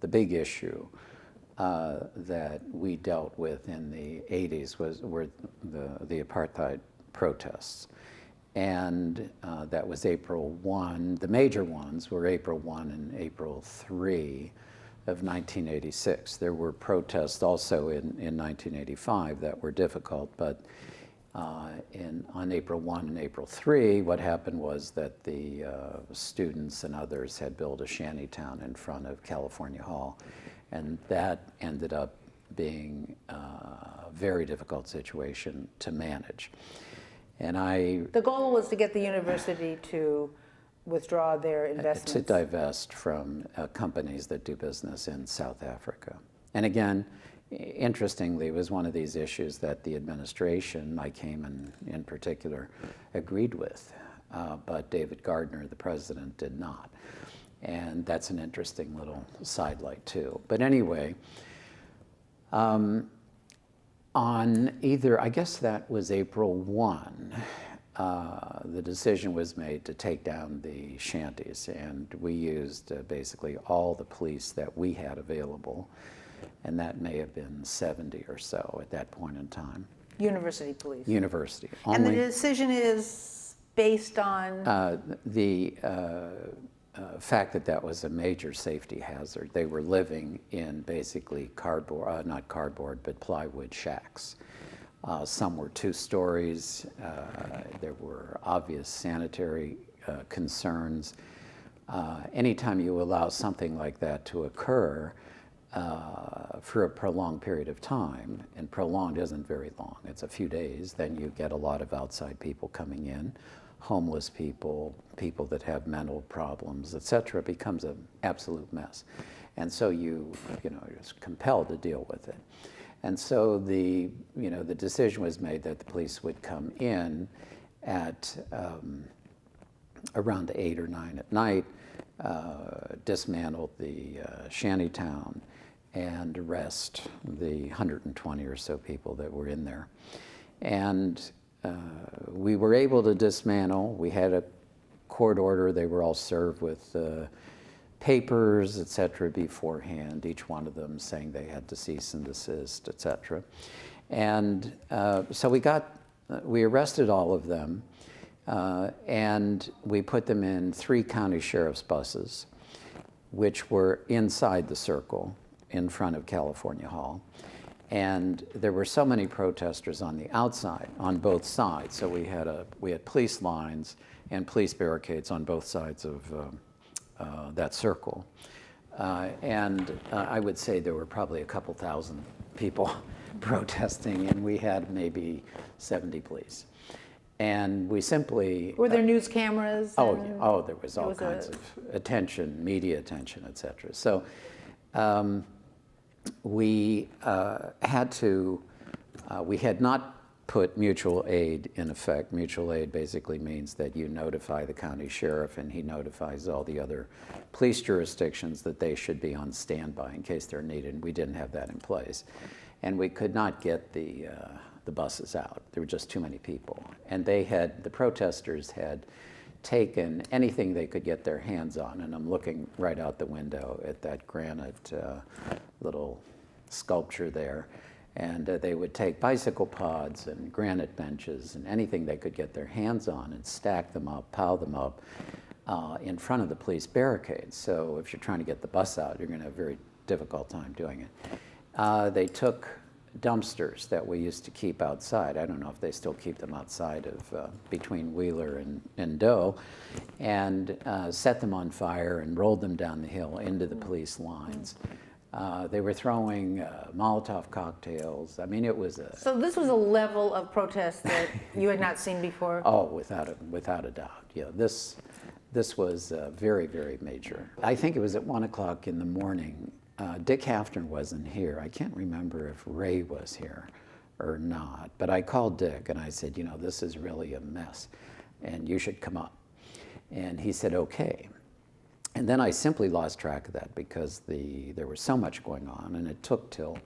the big issue that we dealt with in the 80s were the apartheid protests. And that was April 1. The major ones were April 1 and April 3 of 1986. There were protests also in 1985 that were difficult, but on April 1 and April 3, what happened was that the students and others had built a shantytown in front of California Hall, and that ended up being a very difficult situation to manage. And the goal was to get the university to withdraw their investments. To divest from companies that do business in South Africa. And again, interestingly, it was one of these issues that the administration, Mike Heyman in particular, agreed with, but David Gardner, the president, did not. And that's an interesting little sidelight too. But anyway, on either, I guess that was April 1, the decision was made to take down the shanties, and we used basically all the police that we had available, and that may have been 70 or so at that point in time. University police? University. And the decision is based on? The fact that that was a major safety hazard. They were living in basically cardboard, not cardboard, but plywood shacks. Some were 2 stories. There were obvious sanitary concerns. Anytime you allow something like that to occur for a prolonged period of time, and prolonged isn't very long, it's a few days, then you get a lot of outside people coming in, homeless people, people that have mental problems, etc. It becomes an absolute mess. And so you're just compelled to deal with it. And so the decision was made that the police would come in at around 8 or 9 at night, dismantle the shantytown, and arrest the 120 or so people that were in there. And we were able to dismantle. We had a court order. They were all served with papers, et cetera, beforehand, each one of them saying they had to cease and desist, et cetera. And so we arrested all of them, and we put them in 3 county sheriff's buses, which were inside the circle in front of California Hall. And there were so many protesters on the outside, on both sides. So we had police lines and police barricades on both sides of that circle. And I would say there were probably a couple thousand people protesting, and we had maybe 70 police. And we simply... Were there news cameras? Oh, there was all kinds of attention, media attention, et cetera. So we had not put mutual aid in effect. Mutual aid basically means that you notify the county sheriff and he notifies all the other police jurisdictions that they should be on standby in case they're needed. We didn't have that in place. And we could not get the buses out. There were just too many people. And the protesters had taken anything they could get their hands on, and I'm looking right out the window at that granite little sculpture there, and they would take bicycle pods and granite benches and anything they could get their hands on and stack them up, pile them up in front of the police barricades. So if you're trying to get the bus out, you're going to have a very difficult time doing it. They took dumpsters that we used to keep outside. I don't know if they still keep them outside of between Wheeler and Doe, and set them on fire and rolled them down the hill into the police lines. They were throwing Molotov cocktails. I mean, it was a... So this was a level of protest that you had not seen before? Oh, without a doubt. Yeah, this was very, very major. I think it was at 1 o'clock in the morning. Dick Hafner wasn't here. I can't remember if Ray was here or not, but I called Dick and I said, this is really a mess and you should come up. And he said, okay. And then I simply lost track of that because there was so much going on, and it took till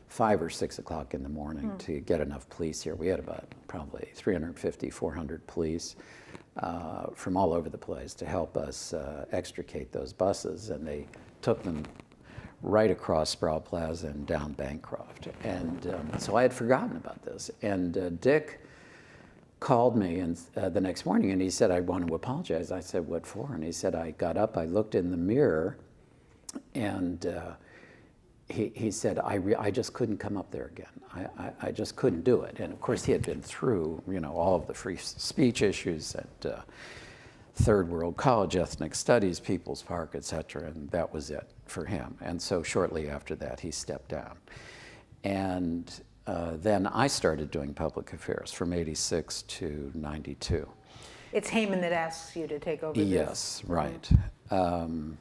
5 or 6 o'clock in the morning to get enough police here. We had about probably 350, 400 police from all over the place to help us extricate those buses, and they took them right across Sproul Plaza and down Bancroft. And so I had forgotten about this. And Dick called me and, the next morning, and he said, I want to apologize. I said, what for? And he said, I got up, I looked in the mirror, and he said, I just couldn't come up there again. I just couldn't do it. And of course, he had been through, all of the free speech issues at Third World College, Ethnic Studies, People's Park, et cetera, and that was it for him. And so shortly after that, he stepped down. And then I started doing public affairs from '86 to '92. It's Heyman that asks you to take over this. Yes, right. And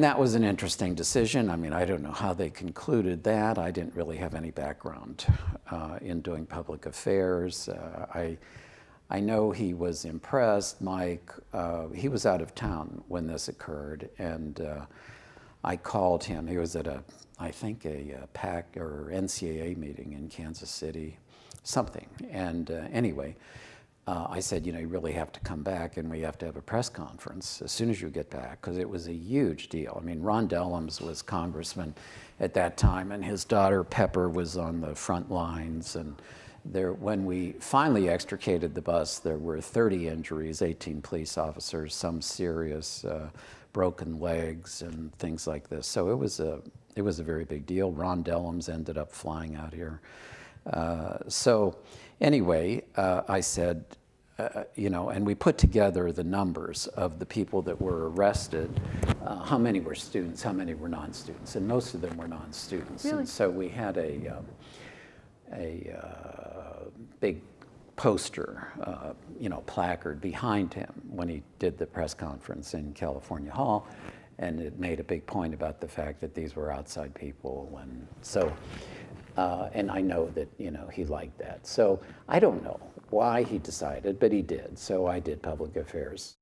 that was an interesting decision. I mean, I don't know how they concluded that. I didn't really have any background in doing public affairs. I know he was impressed. Mike, he was out of town when this occurred, and I called him. He was at I think a PAC or NCAA meeting in Kansas City, something. And anyway, I said, you really have to come back, and we have to have a press conference as soon as you get back, because it was a huge deal. I mean, Ron Dellums was congressman at that time, and his daughter Pepper was on the front lines. And when we finally extricated the bus, there were 30 injuries, 18 police officers, some serious broken legs and things like this. So it was a very big deal. Ron Dellums ended up flying out here. So anyway, I said, and we put together the numbers of the people that were arrested, how many were students, how many were non-students, and most of them were non-students. Really? And so we had a big poster, placard behind him when he did the press conference in California Hall, and it made a big point about the fact that these were outside people, and so, and I know that he liked that. So I don't know why he decided, but he did. So I did public affairs.